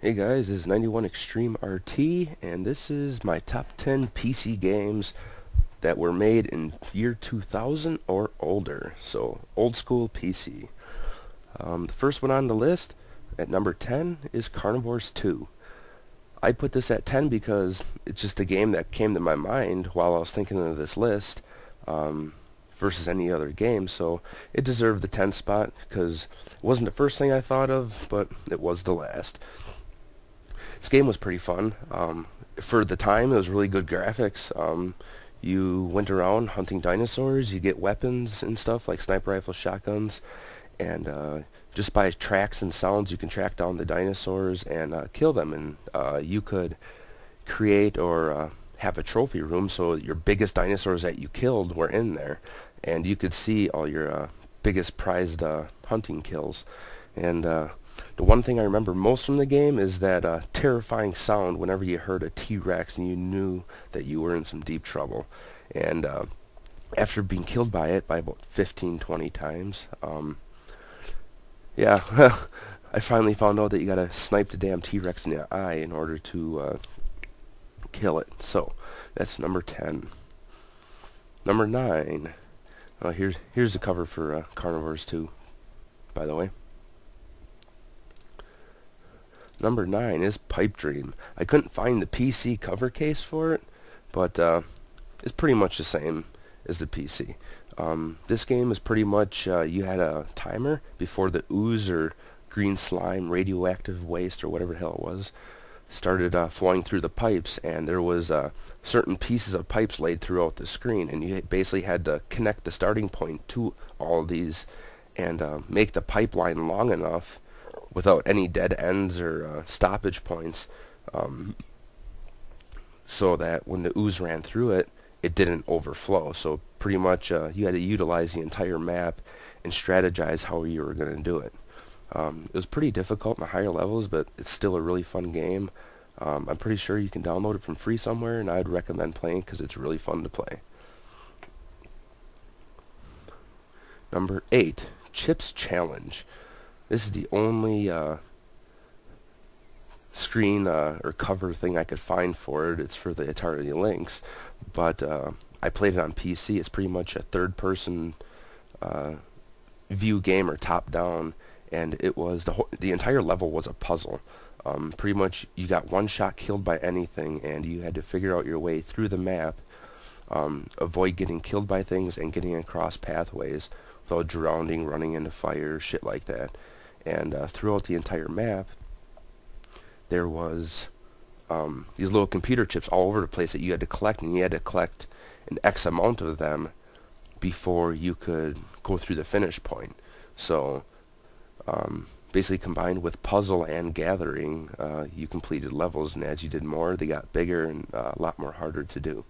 Hey guys, this is 91 Extreme RT, and this is my top 10 PC games that were made in year 2000 or older, so old school PC. The first one on the list, at number 10, is Carnivores 2. I put this at 10 because it's just a game that came to my mind while I was thinking of this list, versus any other game, so it deserved the 10th spot because it wasn't the first thing I thought of, but it was the last. This game was pretty fun. For the time, it was really good graphics. You went around hunting dinosaurs, you get weapons and stuff like sniper rifles, shotguns, and just by tracks and sounds you can track down the dinosaurs and kill them, and you could create or have a trophy room so your biggest dinosaurs that you killed were in there, and you could see all your biggest prized hunting kills. And the one thing I remember most from the game is that terrifying sound whenever you heard a T-Rex and you knew that you were in some deep trouble. And after being killed by it by about 15-20 times, yeah, I finally found out that you gotta snipe the damn T-Rex in the eye in order to kill it. So that's number 10. Number 9. Here's the cover for Carnivores 2, by the way. Number 9 is Pipedream. I couldn't find the PC cover case for it, but it's pretty much the same as the PC. This game is pretty much, you had a timer before the ooze or green slime, radioactive waste, or whatever the hell it was, started flowing through the pipes, and there was certain pieces of pipes laid throughout the screen, and you basically had to connect the starting point to all of these and make the pipeline long enough without any dead ends or stoppage points, so that when the ooze ran through it, it didn't overflow. So pretty much you had to utilize the entire map and strategize how you were going to do it. It was pretty difficult in the higher levels, but it's still a really fun game. I'm pretty sure you can download it from free somewhere, and I'd recommend playing because it's really fun to play. Number 8, Chips Challenge. This is the only screen or cover thing I could find for it. It's for the Atari Lynx, but I played it on PC. It's pretty much a third-person view game, or top-down, and it was the entire level was a puzzle. Pretty much you got one shot killed by anything, and you had to figure out your way through the map, avoid getting killed by things, and getting across pathways without drowning, running into fire, shit like that. And throughout the entire map, there was these little computer chips all over the place that you had to collect, and you had to collect an X amount of them before you could go through the finish point. So basically, combined with puzzle and gathering, you completed levels, and as you did more, they got bigger and a lot more harder to do.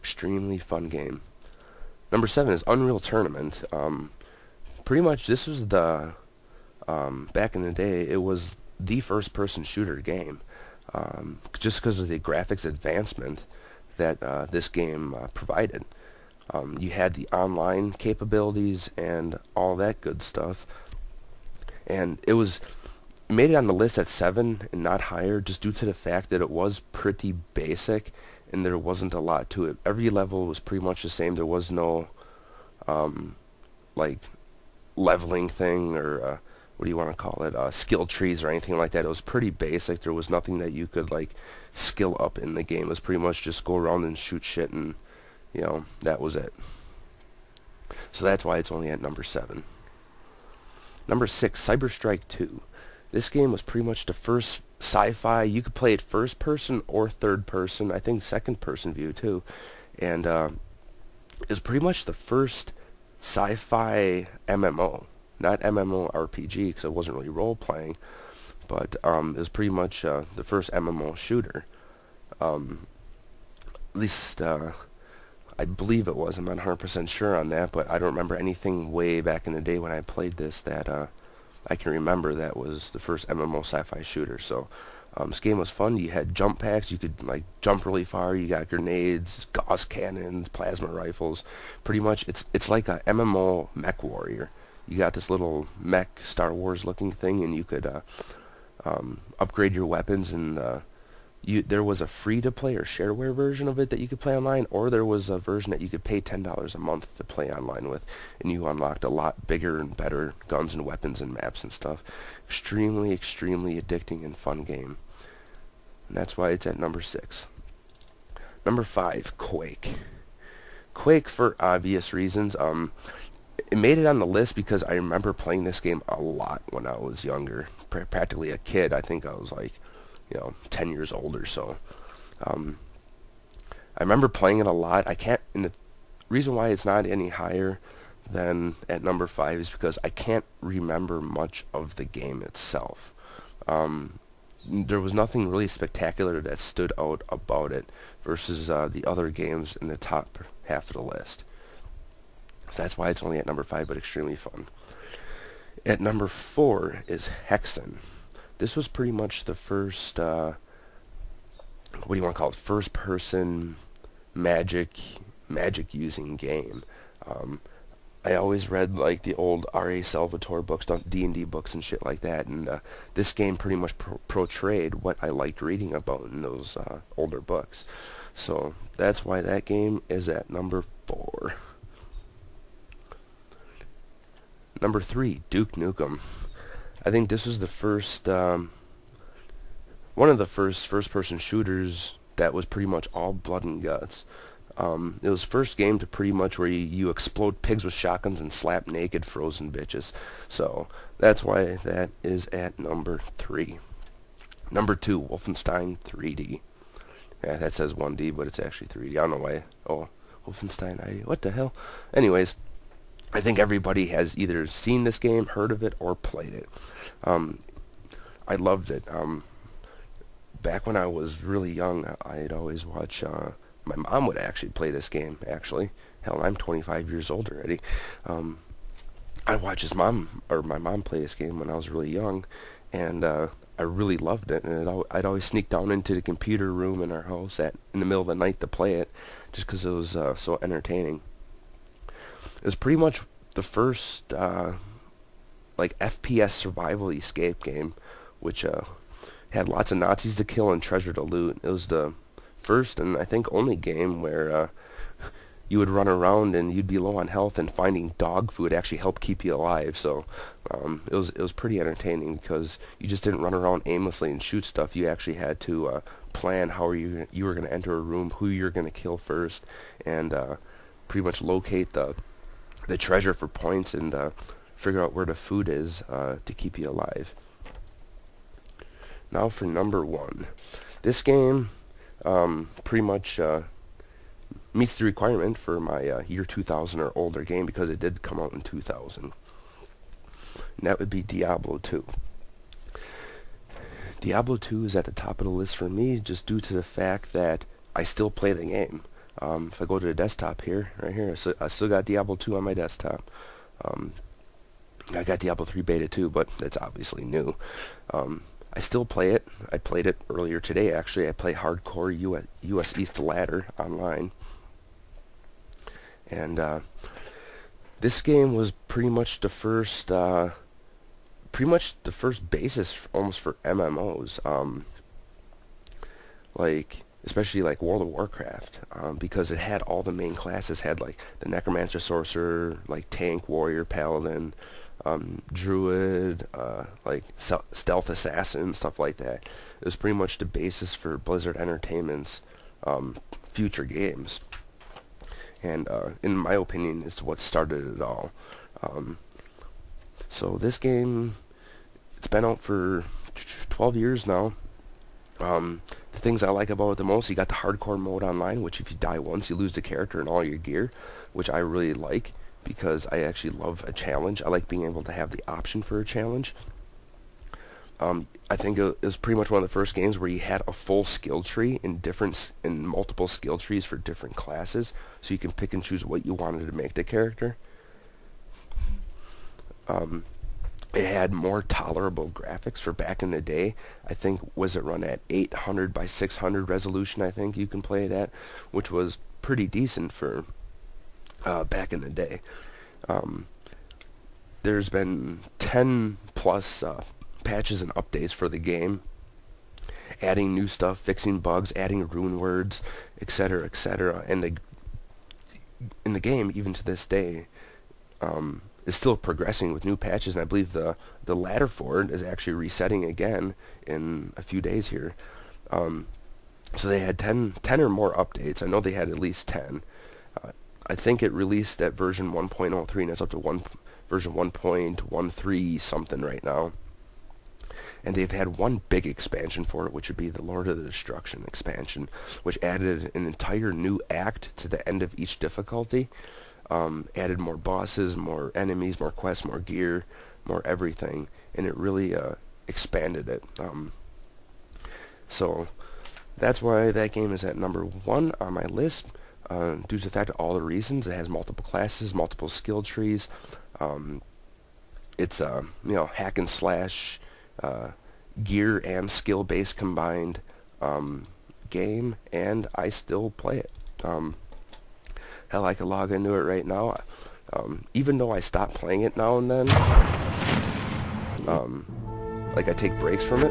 Extremely fun game. Number 7 is Unreal Tournament. Pretty much this was the, back in the day, it was the first-person shooter game, just because of the graphics advancement that this game provided. You had the online capabilities and all that good stuff, and it made it on the list at 7 and not higher just due to the fact that it was pretty basic and there wasn't a lot to it. Every level was pretty much the same. There was no like leveling thing, or what do you want to call it, skill trees or anything like that. It was pretty basic. There was nothing that you could like skill up in the game. It was pretty much just go around and shoot shit, and you know, that was it. So that's why it's only at number 7. Number 6, Cyber Strike 2. This game was pretty much the first sci-fi. You could play it first person or third person, I think second person view too, and it was pretty much the first sci-fi MMO, not MMORPG because it wasn't really role-playing, but it was pretty much the first MMO shooter. At least I believe it was. I'm not 100% sure on that, but I don't remember anything way back in the day when I played this that I can remember that was the first MMO sci-fi shooter. So this game was fun. You had jump packs. You could like jump really far. You got grenades, Gauss cannons, plasma rifles. Pretty much it's like a MMO mech warrior. You got this little mech Star Wars looking thing, and you could upgrade your weapons, and there was a free-to-play or shareware version of it that you could play online, or there was a version that you could pay $10 a month to play online with, and you unlocked a lot bigger and better guns and weapons and maps and stuff. Extremely, extremely addicting and fun game. And that's why it's at number 6. Number 5, Quake. Quake, for obvious reasons. It made it on the list because I remember playing this game a lot when I was younger, practically a kid. I think I was like, 10 years old or so. I remember playing it a lot. And the reason why it's not any higher than at number 5 is because I can't remember much of the game itself. There was nothing really spectacular that stood out about it versus the other games in the top half of the list. So that's why it's only at number 5, but extremely fun. At number 4 is Hexan. This was pretty much the first, what do you want to call it, first-person magic using game. I always read like the old R.A. Salvatore books, D&D books and shit like that, and this game pretty much portrayed what I liked reading about in those older books. So that's why that game is at number 4. Number 3, Duke Nukem. I think this was the first, one of the first-person shooters that was pretty much all blood and guts. It was the first game to pretty much where you explode pigs with shotguns and slap naked frozen bitches. So that's why that is at number 3. Number 2, Wolfenstein 3D. Yeah, that says 1D, but it's actually 3D. I don't know why. Oh, Wolfenstein ID. What the hell? Anyways, I think everybody has either seen this game, heard of it, or played it. I loved it. Back when I was really young, I'd always watch, my mom would actually play this game, actually. Hell, I'm 25 years old already. I'd watch my mom play this game when I was really young, and I really loved it. And I'd always sneak down into the computer room in our house in the middle of the night to play it, just because it was so entertaining. It was pretty much the first like FPS survival escape game, which had lots of Nazis to kill and treasure to loot. It was the first and I think only game where you would run around and you'd be low on health, and finding dog food actually helped keep you alive. So it was pretty entertaining because you just didn't run around aimlessly and shoot stuff. You actually had to plan how you were going to enter a room, who you're going to kill first, and pretty much locate the treasure for points and figure out where the food is to keep you alive. Now for number 1. This game pretty much meets the requirement for my year 2000 or older game because it did come out in 2000. And that would be Diablo 2. Diablo 2 is at the top of the list for me just due to the fact that I still play the game. If I go to the desktop here, right here, I still got Diablo 2 on my desktop. I got Diablo 3 Beta 2, but that's obviously new. I still play it. I played it earlier today, actually. I play hardcore US East Ladder online. And this game was pretty much the first basis almost for MMOs. Like, especially like World of Warcraft, because it had all the main classes. Had like the Necromancer, Sorcerer, like Tank, Warrior, Paladin, Druid, like Stealth Assassin, stuff like that. It was pretty much the basis for Blizzard Entertainment's future games. And in my opinion, it's what started it all. So this game, it's been out for 12 years now. The things I like about it the most, you got the hardcore mode online, which if you die once, you lose the character and all your gear, which I really like because I actually love a challenge. I like being able to have the option for a challenge. I think it was pretty much one of the first games where you had a full skill tree in multiple skill trees for different classes, so you can pick and choose what you wanted to make the character. It had more tolerable graphics for back in the day. I think, was it run at 800 by 600 resolution, I think you can play it at, which was pretty decent for back in the day. There's been 10 plus patches and updates for the game, adding new stuff, fixing bugs, adding rune words, etc., etc. And the game, even to this day, is still progressing with new patches, and I believe the ladder for it is actually resetting again in a few days here. So they had 10 or more updates. I know they had at least 10. I think it released at version 1.03, and it's up to version 1.13 something right now. And they've had one big expansion for it, which would be the Lord of the Destruction expansion, which added an entire new act to the end of each difficulty. Added more bosses, more enemies, more quests, more gear, more everything, and it really expanded it. So that's why that game is at number 1 on my list, due to the fact of all the reasons. It has multiple classes, multiple skill trees. It's a hack and slash, gear and skill based combined game, and I still play it. Hell, I could log into it right now. Even though I stop playing it now and then, like I take breaks from it,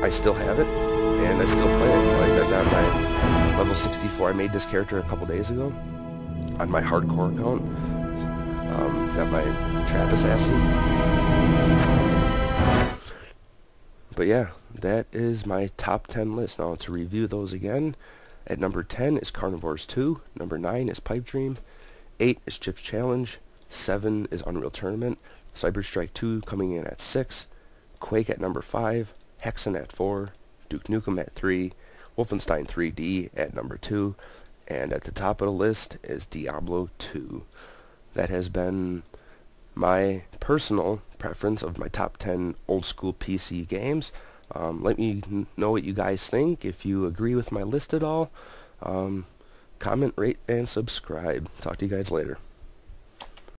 I still have it, and I still play it. Like I got my level 64. I made this character a couple days ago on my hardcore account. Got my trap assassin. But yeah, that is my top 10 list. Now to review those again. At number 10 is Carnivores 2, number 9 is Pipedream, 8 is Chips Challenge, 7 is Unreal Tournament, Cyber Strike 2 coming in at 6, Quake at number 5, Hexan at 4, Duke Nukem at 3, Wolfenstein 3D at number 2, and at the top of the list is Diablo 2. That has been my personal preference of my top 10 old school PC games. Let me know what you guys think. If you agree with my list at all, comment, rate, and subscribe. Talk to you guys later.